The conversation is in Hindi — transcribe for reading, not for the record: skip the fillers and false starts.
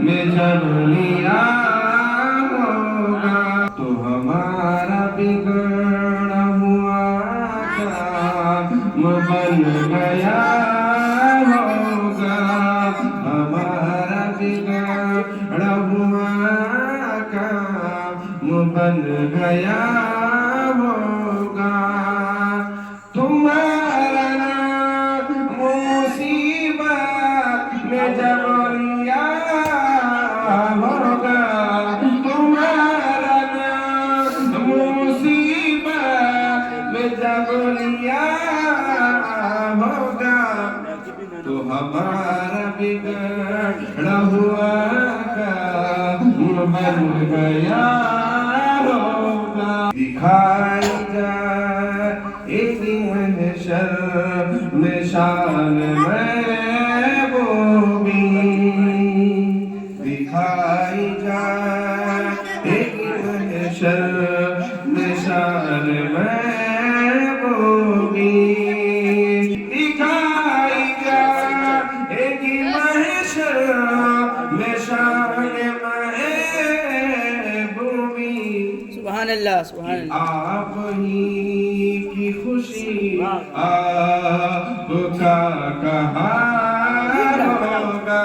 में जब लिया होगा तो हमारा बिगड़ा हुआ काम बन गया होगा। हमारा बिगड़ा हुआ काम बन गया होगा। तुम्हारा नाम मुसीबत में जब लिया होगा, तुम्हारा नाम मुसीबत में जब लिया होगा तो हमारा बिगड़ा हुआ काम बन गया होगा। दिखाई जाए एक महशर में शान महबूबी, दिखाई जाए एक महशर में शान महबूबी, दिखाई जाए एक महशर में शान महबूबी। सुभान अल्लाह, सुभान अल्लाह। आप ही की खुशी आपका कहा होगा।